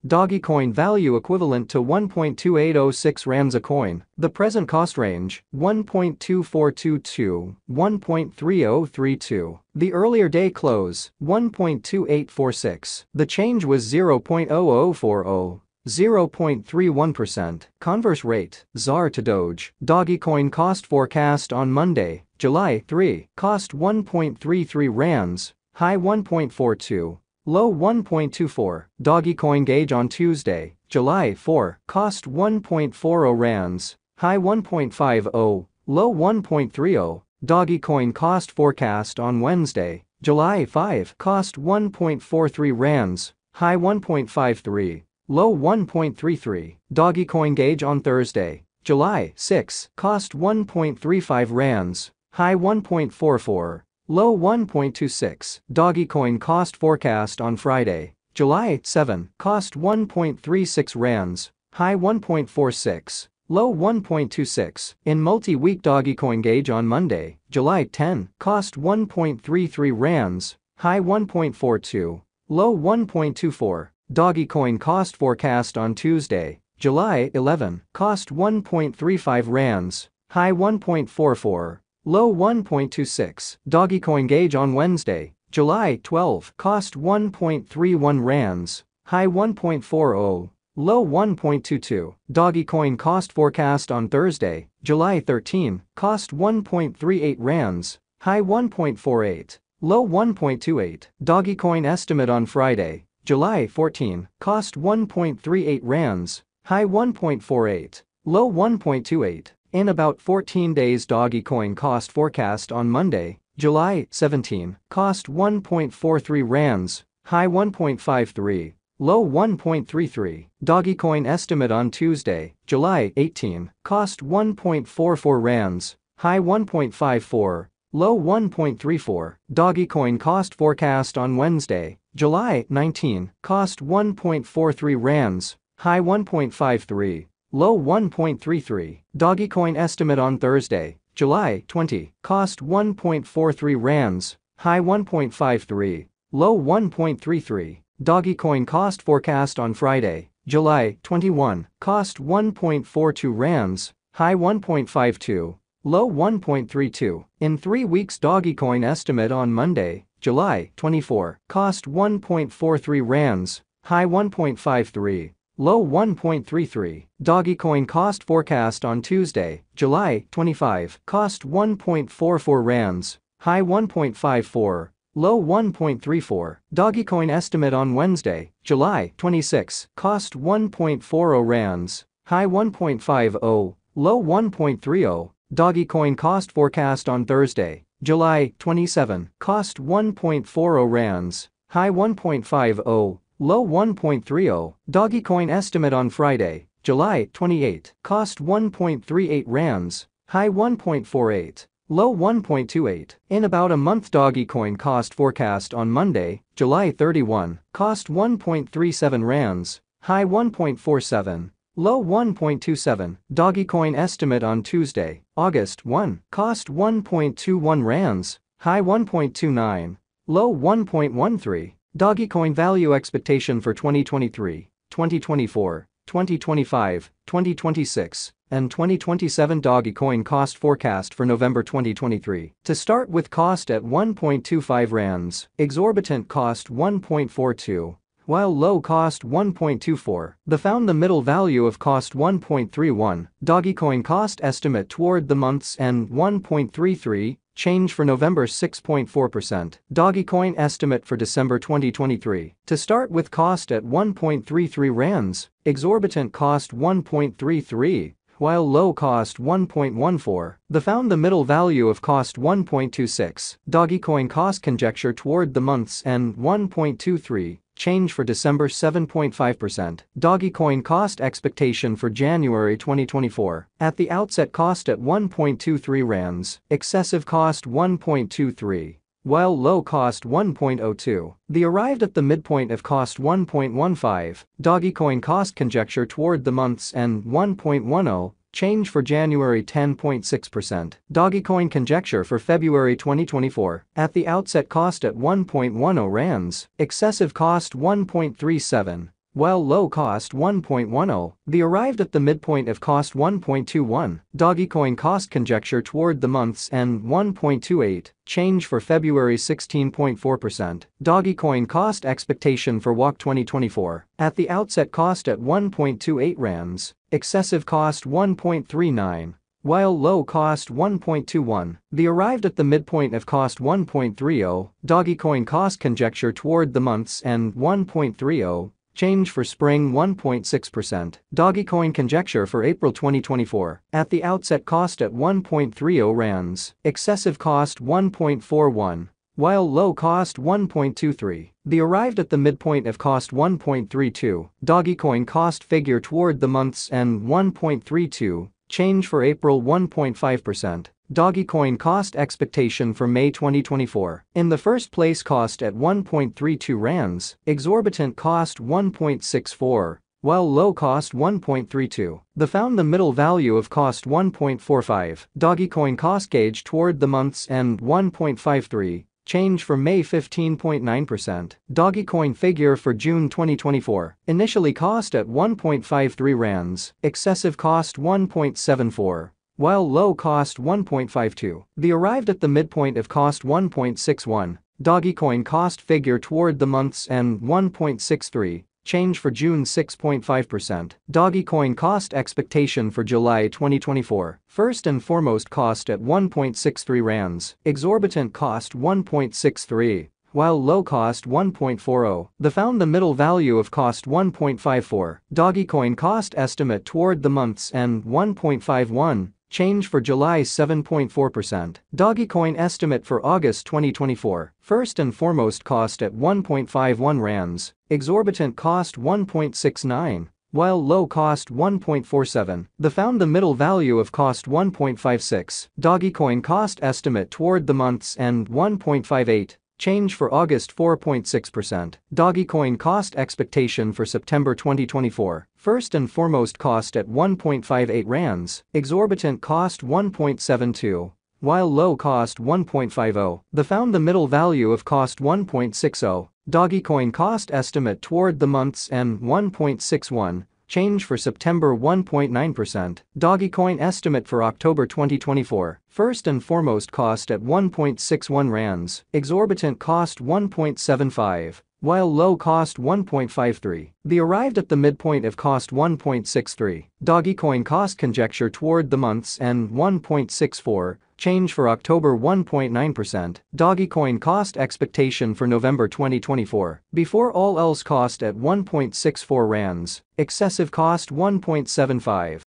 Dogecoin value equivalent to 1.2806 rands a coin. The present cost range, 1.2422, 1.3032. The earlier day close, 1.2846. The change was 0.0040. 0.31%. Converse rate, ZAR to Doge. Dogecoin cost forecast on Monday, July 3. Cost 1.33 rands, high 1.42, low 1.24. Dogecoin gauge on Tuesday, July 4. Cost 1.40 rands, high 1.50, low 1.30. Dogecoin cost forecast on Wednesday, July 5. Cost 1.43 rands, high 1.53. Low 1.33. Dogecoin gauge on Thursday, July 6. Cost 1.35 rands, high 1.44, low 1.26. Dogecoin cost forecast on Friday, July 7. Cost 1.36 rands, high 1.46, low 1.26. In multi-week Dogecoin gauge on Monday, July 10. Cost 1.33 rands, high 1.42, low 1.24. Dogecoin cost forecast on Tuesday, July 11. Cost 1.35 rands, high 1.44, low 1.26. Dogecoin gauge on Wednesday, July 12. Cost 1.31 rands, high 1.40, low 1.22. Dogecoin cost forecast on Thursday, July 13. Cost 1.38 rands, high 1.48, low 1.28. Dogecoin estimate on Friday, July 14. Cost 1.38 rands, high 1.48, low 1.28. In about 14 days Dogecoin cost forecast on Monday, July 17. Cost 1.43 rands, high 1.53, low 1.33. Dogecoin estimate on Tuesday, July 18. Cost 1.44 rands, high 1.54, low 1.34. Dogecoin cost forecast on Wednesday, July 19. Cost 1.43 rands, high 1.53, low 1.33. Dogecoin estimate on Thursday, July 20. Cost 1.43 rands, high 1.53, low 1.33. Dogecoin cost forecast on Friday, July 21. Cost 1.42 rands, high 1.52, low 1.32. In 3 weeks Dogecoin estimate on Monday, July 24. Cost 1.43 rands, high 1.53, low 1.33. Dogecoin cost forecast on Tuesday, July 25. Cost 1.44 rands, high 1.54, low 1.34. Dogecoin estimate on Wednesday, July 26. Cost 1.40 rands, high 1.50, low 1.30. Dogecoin cost forecast on Thursday, July 27. Cost 1.40 rands, high 1.50, low 1.30. Dogecoin estimate on Friday, July 28. Cost 1.38 rands, high 1.48, low 1.28. In about a month Dogecoin cost forecast on Monday, July 31. Cost 1.37 rands, high 1.47, low 1.27. Dogecoin estimate on Tuesday, August 1. Cost 1.21 rands, high 1.29, low 1.13. Dogecoin value expectation for 2023, 2024, 2025, 2026, and 2027. Dogecoin cost forecast for November 2023. To start with cost at 1.25 rands, exorbitant cost 1.42. While low cost 1.24, the found the middle value of cost 1.31. Dogecoin cost estimate toward the month's end 1.33, change for November 6.4%. Dogecoin estimate for December 2023. To start with cost at 1.33 rands, exorbitant cost 1.33. While low cost 1.14, the found the middle value of cost 1.26. Dogecoin cost conjecture toward the month's end 1.23, change for December 7.5%. Dogecoin cost expectation for January 2024. At the outset cost at 1.23 rands, excessive cost 1.23. While low cost 1.02, the arrived at the midpoint of cost 1.15. Dogecoin cost conjecture toward the month's end 1.10, change for January 10.6%. Dogecoin conjecture for February 2024. At the outset cost at 1.10 rands, excessive cost 1.37. while low cost 1.10. The arrived at the midpoint of cost 1.21. Dogecoin cost conjecture toward the month's end 1.28. Change for February 16.4%. Dogecoin cost expectation for WOC 2024. At the outset cost at 1.28 rands. Excessive cost 1.39. While low cost 1.21, the arrived at the midpoint of cost 1.30, Dogecoin cost conjecture toward the month's end 1.30, change for spring 1.6%. Dogecoin conjecture for April 2024, at the outset cost at 1.30 rands, excessive cost 1.41. While low cost 1.23, the arrived at the midpoint of cost 1.32, Dogecoin cost figure toward the month's end 1.32, change for April 1.5%. Dogecoin cost expectation for May 2024. In the first place cost at 1.32 rands, exorbitant cost 1.64, while low cost 1.32. The found the middle value of cost 1.45. Dogecoin cost gauge toward the month's end 1.53. Change for May 15.9%. Dogecoin figure for June 2024. Initially cost at 1.53 rands, excessive cost 1.74, while low cost 1.52. The arrived at the midpoint of cost 1.61. Dogecoin cost figure toward the month's end 1.63. Change for June 6.5%. Dogecoin cost expectation for July 2024. First and foremost cost at 1.63 rands, exorbitant cost 1.63, while low cost 1.40. The found the middle value of cost 1.54. Dogecoin cost estimate toward the month's end 1.51. Change for July 7.4%. Dogecoin estimate for August 2024. First and foremost cost at 1.51 rands, exorbitant cost 1.69, while low cost 1.47. The found the middle value of cost 1.56. Dogecoin cost estimate toward the month's end 1.58. Change for August 4.6%. Dogecoin cost expectation for September 2024. First and foremost cost at 1.58 rands, exorbitant cost 1.72, while low cost 1.50. The found the middle value of cost 1.60. Dogecoin cost estimate toward the month's end 1.61. Change for September 1.9%. Dogecoin estimate for October 2024. First and foremost cost at 1.61 rands, exorbitant cost 1.75, while low cost 1.53. The arrived at the midpoint of cost 1.63. Dogecoin cost conjecture toward the month's end 1.64. Change for October 1.9%. Dogecoin cost expectation for November 2024. Before all else cost at 1.64 rands, excessive cost 1.75.